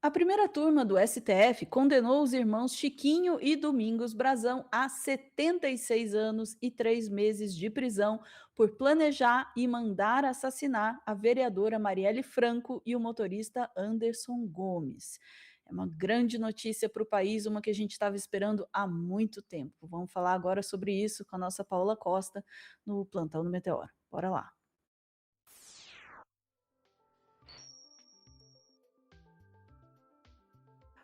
A primeira turma do STF condenou os irmãos Chiquinho e Domingos Brazão a 76 anos e 3 meses de prisão por planejar e mandar assassinar a vereadora Marielle Franco e o motorista Anderson Gomes. É uma grande notícia para o país, uma que a gente estava esperando há muito tempo. Vamos falar agora sobre isso com a nossa Paula Costa no Plantão do Meteoro. Bora lá.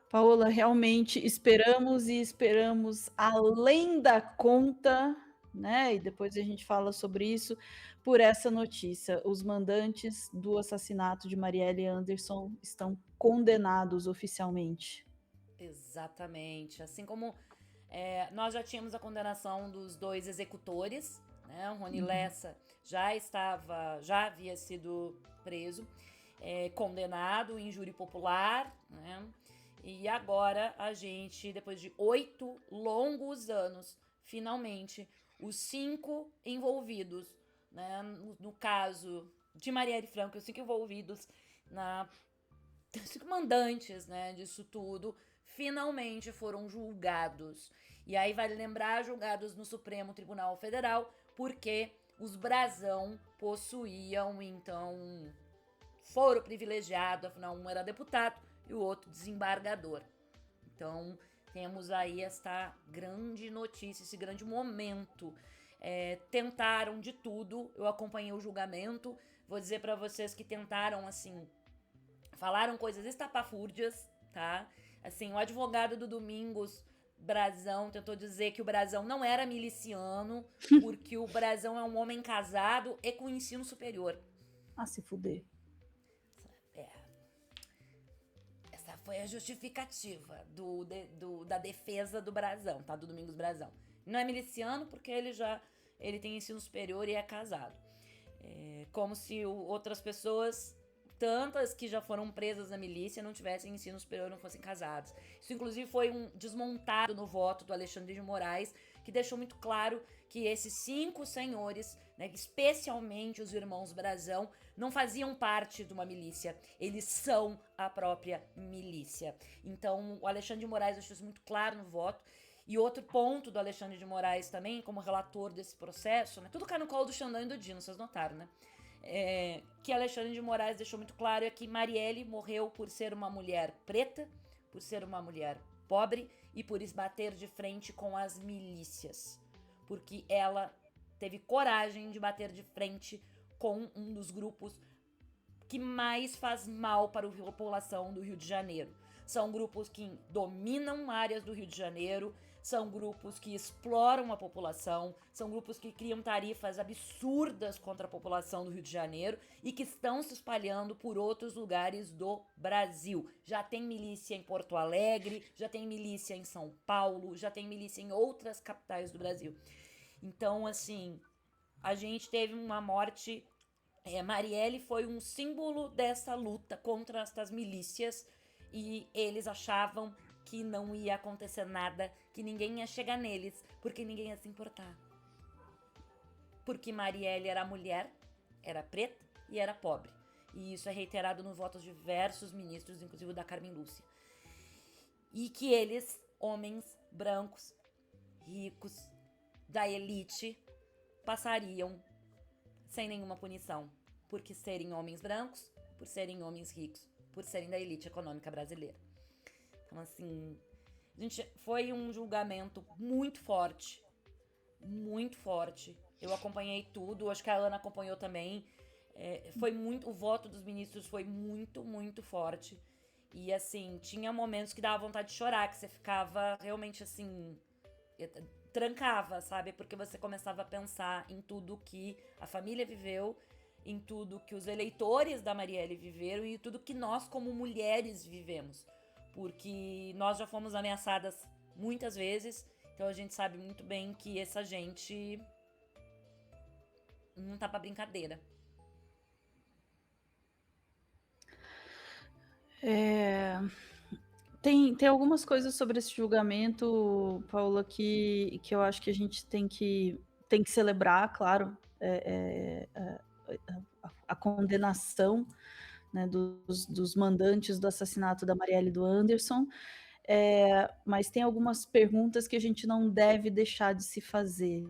Paola, realmente esperamos e esperamos além da conta, né, e depois a gente fala sobre isso, por essa notícia. Os mandantes do assassinato de Marielle Anderson estão condenados oficialmente. Exatamente. Assim como nós já tínhamos a condenação dos dois executores, né? O Rony Uhum. Lessa já havia sido preso, condenado em júri popular, né? E agora a gente, depois de 8 longos anos, finalmente, os 5 envolvidos, né? No caso de Marielle Franco, os 5 envolvidos na os 5 mandantes, né, disso tudo, finalmente foram julgados. E aí vale lembrar, julgados no Supremo Tribunal Federal, porque os Brazão possuíam, então, foro privilegiado, afinal um era deputado e o outro desembargador. Então, temos aí esta grande notícia, esse grande momento. Tentaram de tudo, eu acompanhei o julgamento, vou dizer para vocês que tentaram, assim, falaram coisas estapafúrdias, tá? Assim, o advogado do Domingos Brazão tentou dizer que o Brazão não era miliciano, porque o Brazão é um homem casado e com ensino superior. Ah, se fuder. É, essa foi a justificativa da defesa do Brazão, tá? Do Domingos Brazão. Não é miliciano porque ele tem ensino superior e é casado. Como se outras pessoas, tantas que já foram presas na milícia, não tivessem ensino superior, não fossem casados. Isso, inclusive, foi desmontado no voto do Alexandre de Moraes, que deixou muito claro que esses 5 senhores, né, especialmente os irmãos Brazão, não faziam parte de uma milícia. Eles são a própria milícia. Então, o Alexandre de Moraes deixou isso muito claro no voto. E outro ponto do Alexandre de Moraes também, como relator desse processo, né? Tudo cai no colo do Xandão e do Dino, vocês notaram, né? Que Alexandre de Moraes deixou muito claro é que Marielle morreu por ser uma mulher preta, por ser uma mulher pobre e por esbater de frente com as milícias. Porque ela teve coragem de bater de frente com um dos grupos que mais faz mal para a população do Rio de Janeiro. São grupos que dominam áreas do Rio de Janeiro, são grupos que exploram a população, são grupos que criam tarifas absurdas contra a população do Rio de Janeiro e que estão se espalhando por outros lugares do Brasil. Já tem milícia em Porto Alegre, já tem milícia em São Paulo, já tem milícia em outras capitais do Brasil. Então, assim, a gente teve uma morte. Marielle foi um símbolo dessa luta contra estas milícias e eles achavam que não ia acontecer nada, que ninguém ia chegar neles, porque ninguém ia se importar. Porque Marielle era mulher, era preta e era pobre. E isso é reiterado nos votos de diversos ministros, inclusive o da Carmen Lúcia. E que eles, homens brancos, ricos, da elite, passariam sem nenhuma punição, porque serem homens brancos, por serem homens ricos, por serem da elite econômica brasileira. Então, assim, gente, foi um julgamento muito forte, muito forte. Eu acompanhei tudo, acho que a Ana acompanhou também. Foi muito, o voto dos ministros foi muito, muito forte. E assim, tinha momentos que dava vontade de chorar, que você ficava realmente assim, trancava, sabe? Porque você começava a pensar em tudo que a família viveu, em tudo que os eleitores da Marielle viveram e tudo que nós, como mulheres, vivemos. Porque nós já fomos ameaçadas muitas vezes, então a gente sabe muito bem que essa gente não tá pra brincadeira. É, tem algumas coisas sobre esse julgamento, Paula, que eu acho que a gente tem que celebrar, claro, a condenação, né, dos mandantes do assassinato da Marielle e do Anderson, mas tem algumas perguntas que a gente não deve deixar de se fazer,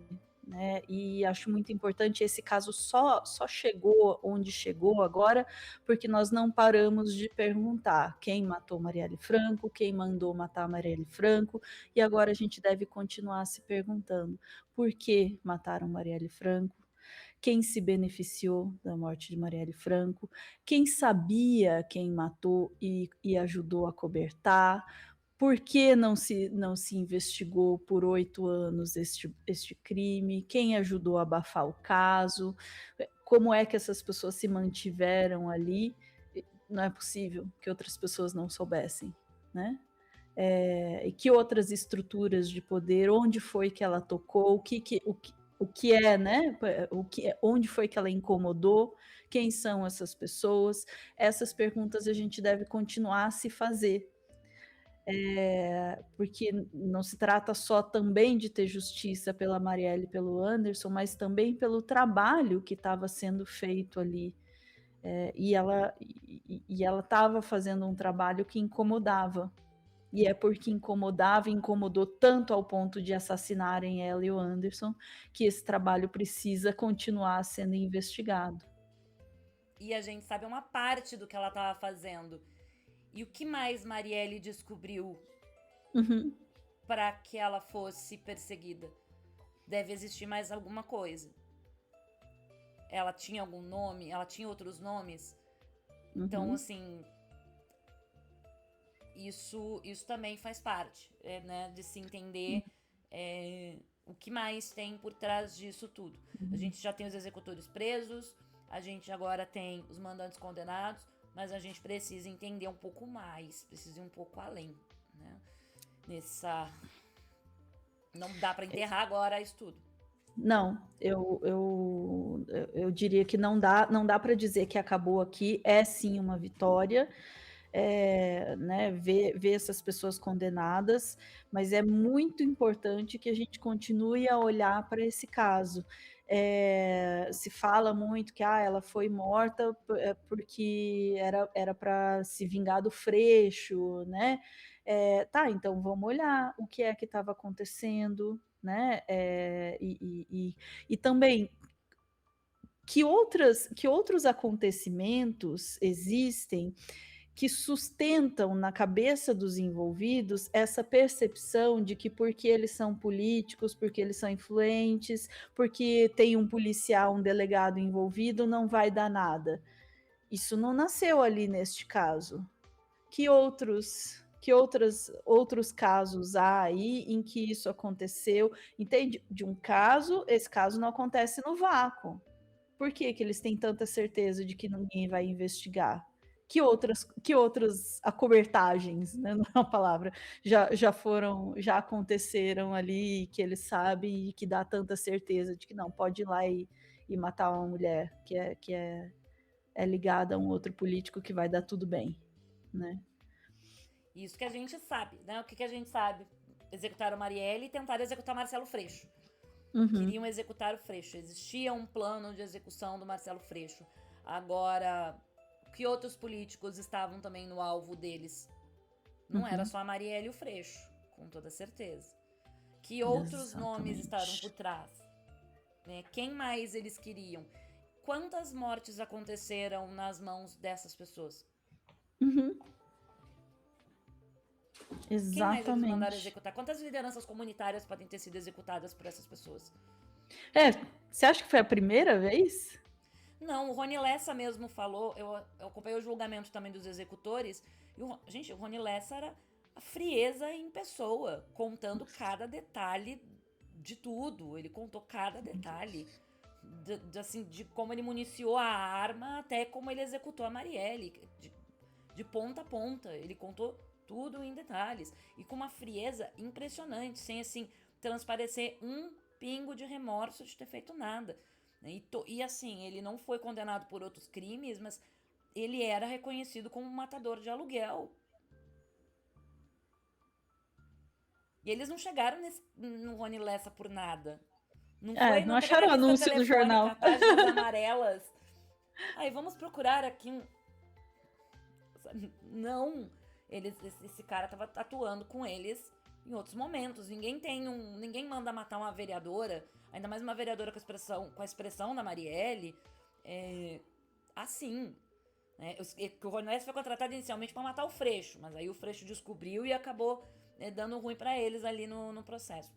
né, e acho muito importante, esse caso só chegou onde chegou agora, porque nós não paramos de perguntar quem matou Marielle Franco, quem mandou matar Marielle Franco, e agora a gente deve continuar se perguntando: por que mataram Marielle Franco? Quem se beneficiou da morte de Marielle Franco? Quem sabia quem matou e ajudou a cobertar? Por que não se investigou por 8 anos este crime? Quem ajudou a abafar o caso? Como é que essas pessoas se mantiveram ali? Não é possível que outras pessoas não soubessem, né? E que outras estruturas de poder, onde foi que ela tocou, o que é, né? Onde foi que ela incomodou? Quem são essas pessoas? Essas perguntas a gente deve continuar a se fazer, porque não se trata só também de ter justiça pela Marielle e pelo Anderson, mas também pelo trabalho que estava sendo feito ali. E ela estava fazendo um trabalho que incomodava. E é porque incomodava e incomodou tanto ao ponto de assassinarem ela e o Anderson, que esse trabalho precisa continuar sendo investigado. E a gente sabe uma parte do que ela estava fazendo. E o que mais Marielle descobriu Uhum. para que ela fosse perseguida? Deve existir mais alguma coisa. Ela tinha algum nome? Ela tinha outros nomes? Então, Uhum. assim, isso também faz parte, né, de se entender o que mais tem por trás disso tudo. A Uhum. gente já tem os executores presos, a gente agora tem os mandantes condenados, mas a gente precisa entender um pouco mais, precisa ir um pouco além, né? Nessa. Não dá para enterrar agora isso tudo. Não, eu diria que não dá para dizer que acabou aqui, é sim uma vitória, né, ver essas pessoas condenadas, mas é muito importante que a gente continue a olhar para esse caso. Se fala muito que ela foi morta porque era para se vingar do Freixo, né? Tá, então vamos olhar o que é que estava acontecendo, né? E também que outros acontecimentos existem que sustentam na cabeça dos envolvidos essa percepção de que porque eles são políticos, porque eles são influentes, porque tem um policial, um delegado envolvido, não vai dar nada. Isso não nasceu ali neste caso. Que outros casos há aí em que isso aconteceu? Entende? De um caso, esse caso não acontece no vácuo. Por que que eles têm tanta certeza de que ninguém vai investigar? Que outras acobertagens, né, não é uma palavra, já aconteceram ali, que eles sabem e que dá tanta certeza de que não, pode ir lá e matar uma mulher que é ligada a um outro político que vai dar tudo bem, né? Isso que a gente sabe, né? O que a gente sabe? Executaram Marielle e tentaram executar Marcelo Freixo. Uhum, Queriam executar o Freixo. Existia um plano de execução do Marcelo Freixo. Agora, que outros políticos estavam também no alvo deles? Não era uhum, só a Marielle e o Freixo, com toda certeza. Que outros nomes estavam por exatamente. trás? Né? Quem mais eles queriam? Quantas mortes aconteceram nas mãos dessas pessoas? Uhum, Quem mais eles mandaram exatamente. executar? Quantas lideranças comunitárias podem ter sido executadas por essas pessoas? Você acha que foi a primeira vez? Não, o Rony Lessa mesmo falou, eu acompanhei o julgamento também dos executores, e gente, o Rony Lessa era a frieza em pessoa, contando cada detalhe de tudo. Ele contou cada detalhe, assim, de como ele municiou a arma até como ele executou a Marielle, de ponta a ponta. Ele contou tudo em detalhes, e com uma frieza impressionante, sem, assim, transparecer um pingo de remorso de ter feito nada. E assim, ele não foi condenado por outros crimes, mas ele era reconhecido como um matador de aluguel. E eles não chegaram no Rony Lessa por nada. Não Não teve acharam o uma lista anúncio no telefônica, jornal. páginas amarelas. Aí vamos procurar aqui Não, esse cara estava atuando com eles em outros momentos. Ninguém manda matar uma vereadora, ainda mais uma vereadora com a expressão da Marielle, assim. Né? O Rony foi contratado inicialmente para matar o Freixo, mas aí o Freixo descobriu e acabou dando ruim para eles ali no processo.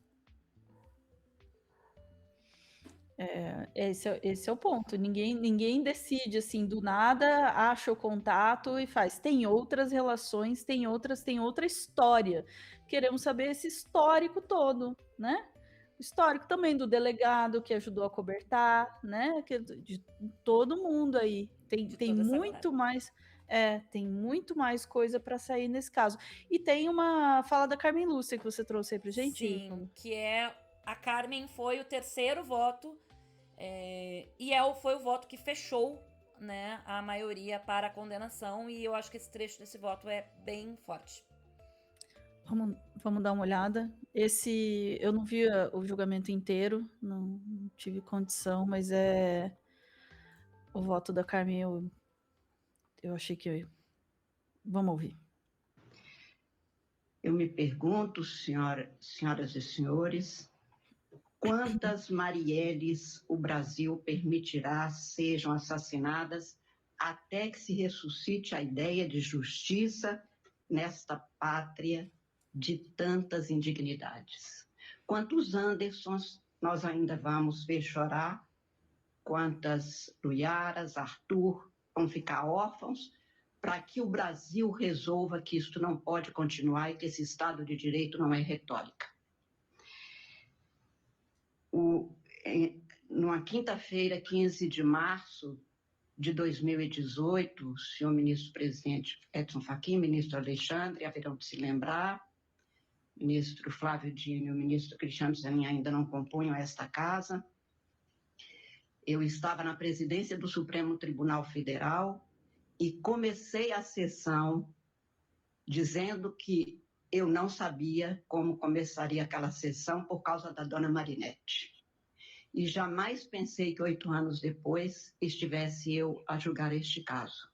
Esse é o ponto. Ninguém decide assim do nada, acha o contato e faz. Tem outras relações, tem outra história. Queremos saber esse histórico todo, né? O histórico também do delegado que ajudou a cobertar, né? De todo mundo aí. Tem muito mais. Tem muito mais coisa para sair nesse caso. E tem uma fala da Carmen Lúcia que você trouxe aí pra gente. Sim, que a Carmen foi o terceiro voto foi o voto que fechou, né, a maioria para a condenação, e eu acho que esse trecho desse voto é bem forte. Vamos dar uma olhada. Eu não vi o julgamento inteiro, não tive condição, mas o voto da Carmen, eu achei que vamos ouvir. Eu me pergunto, senhoras e senhores, quantas Marielles o Brasil permitirá sejam assassinadas até que se ressuscite a ideia de justiça nesta pátria de tantas indignidades? Quantos Andersons nós ainda vamos ver chorar? Quantas Luiaras, Arthur vão ficar órfãos para que o Brasil resolva que isto não pode continuar e que esse Estado de Direito não é retórica? Numa quinta-feira, 15 de março de 2018, o senhor ministro-presidente Edson Fachin, ministro Alexandre, haverão de se lembrar, ministro Flávio Dino e o ministro Cristiano Zanin ainda não compunham esta casa. Eu estava na presidência do Supremo Tribunal Federal e comecei a sessão dizendo que eu não sabia como começaria aquela sessão por causa da dona Marinette. E jamais pensei que 8 anos depois estivesse eu a julgar este caso.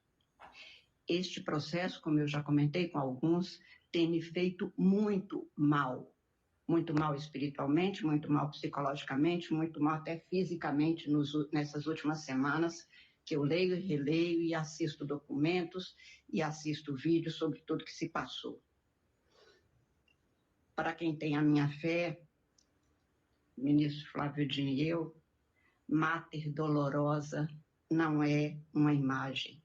Este processo, como eu já comentei com alguns, tem me feito muito mal espiritualmente, muito mal psicologicamente, muito mal até fisicamente nessas últimas semanas, que eu leio e releio e assisto documentos e assisto vídeos sobre tudo que se passou. Para quem tem a minha fé, ministro Flávio Dino e eu, Mater Dolorosa não é uma imagem.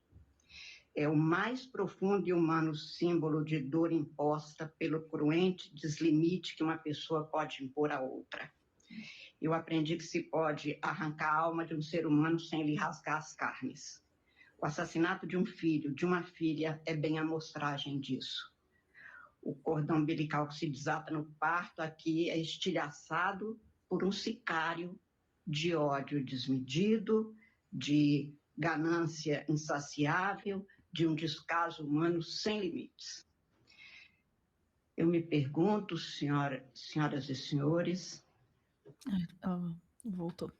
É o mais profundo e humano símbolo de dor imposta pelo cruente deslimite que uma pessoa pode impor a outra. Eu aprendi que se pode arrancar a alma de um ser humano sem lhe rasgar as carnes. O assassinato de um filho, de uma filha, é bem a amostragem disso. O cordão umbilical que se desata no parto aqui é estilhaçado por um sicário de ódio desmedido, de ganância insaciável, de um descaso humano sem limites. Eu me pergunto, senhoras e senhores... Voltou.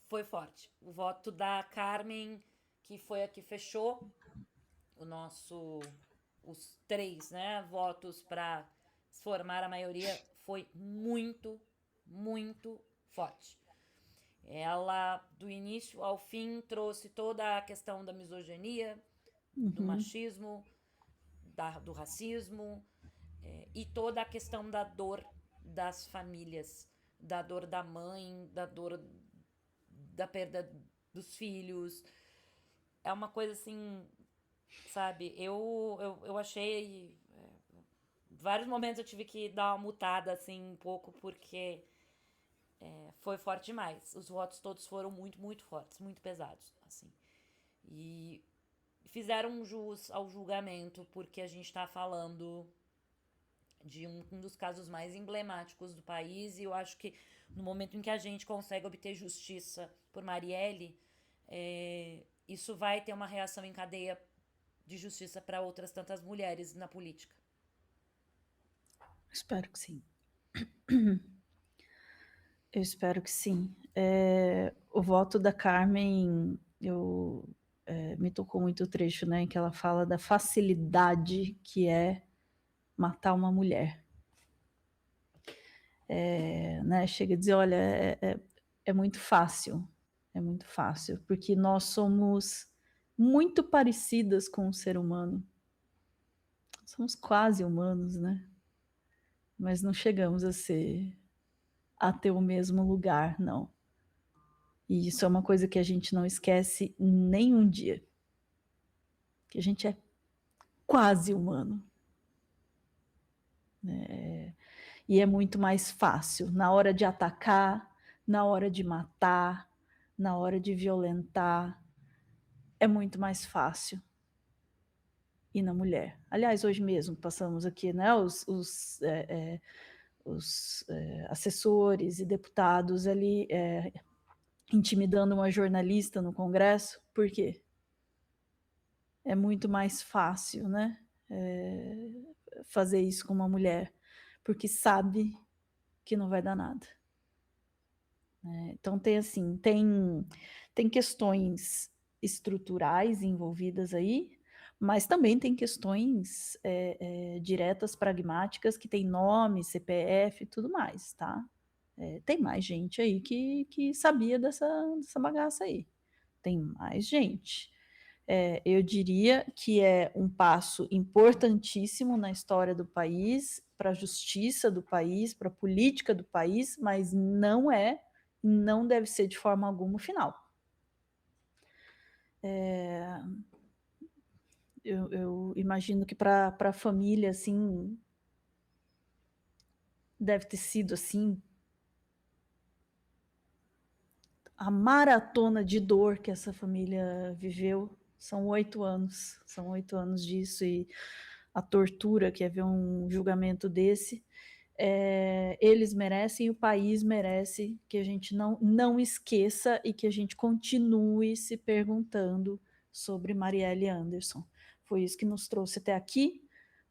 Foi forte. O voto da Carmen, que foi a que fechou os 3, né, votos para formar a maioria, foi muito, muito forte. Ela, do início ao fim, trouxe toda a questão da misoginia, do machismo, do racismo, e toda a questão da dor das famílias, da dor da mãe, da dor da perda dos filhos. É uma coisa assim, sabe? Eu achei... vários momentos eu tive que dar uma mutada, assim, um pouco, porque foi forte demais. Os votos todos foram muito, muito fortes, muito pesados, assim. E fizeram jus ao julgamento, porque a gente tá falando de um dos casos mais emblemáticos do país, e eu acho que no momento em que a gente consegue obter justiça por Marielle, isso vai ter uma reação em cadeia de justiça para outras tantas mulheres na política. Espero que sim. Eu espero que sim. O voto da Carmen, me tocou muito o trecho, né, em que ela fala da facilidade que é matar uma mulher. Né, chega a dizer: "Olha, é muito fácil, porque nós somos muito parecidas com o ser humano. Somos quase humanos, né, mas não chegamos a ter o mesmo lugar, não. E isso é uma coisa que a gente não esquece nem um dia, que a gente é quase humano, né, e é muito mais fácil na hora de atacar, na hora de matar, na hora de violentar, é muito mais fácil ir na mulher. Aliás, hoje mesmo passamos aqui, né, os assessores e deputados ali, intimidando uma jornalista no Congresso, por quê? É muito mais fácil, né, fazer isso com uma mulher, porque sabe que não vai dar nada, né. Então tem assim, tem questões estruturais envolvidas aí, mas também tem questões, diretas, pragmáticas, que tem nome, CPF e tudo mais, tá. Tem mais gente aí que sabia dessa bagaça aí, tem mais gente. Eu diria que é um passo importantíssimo na história do país, para a justiça do país, para a política do país, mas não deve ser de forma alguma o final. Eu imagino que para a família, assim, deve ter sido, assim, a maratona de dor que essa família viveu. São 8 anos disso, e a tortura que é ver um julgamento desse. Eles merecem, o país merece que a gente não esqueça e que a gente continue se perguntando sobre Marielle Anderson. Foi isso que nos trouxe até aqui,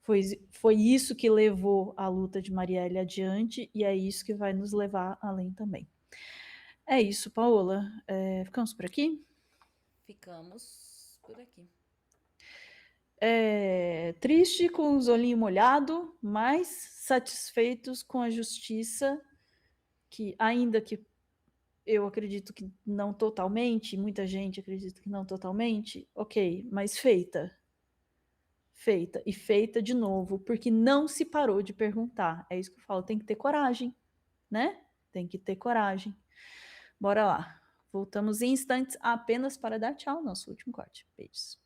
foi isso que levou a luta de Marielle adiante, e é isso que vai nos levar além também. É isso, Paola. Ficamos por aqui? Ficamos por aqui. Triste, com os olhinhos molhados, mas satisfeitos com a justiça, que ainda que eu acredito que não totalmente, muita gente acredita que não totalmente, ok, mas feita. Feita, e feita de novo, porque não se parou de perguntar. É isso que eu falo, tem que ter coragem, né? Tem que ter coragem. Bora lá. Voltamos em instantes, apenas para dar tchau, nosso último corte. Beijos.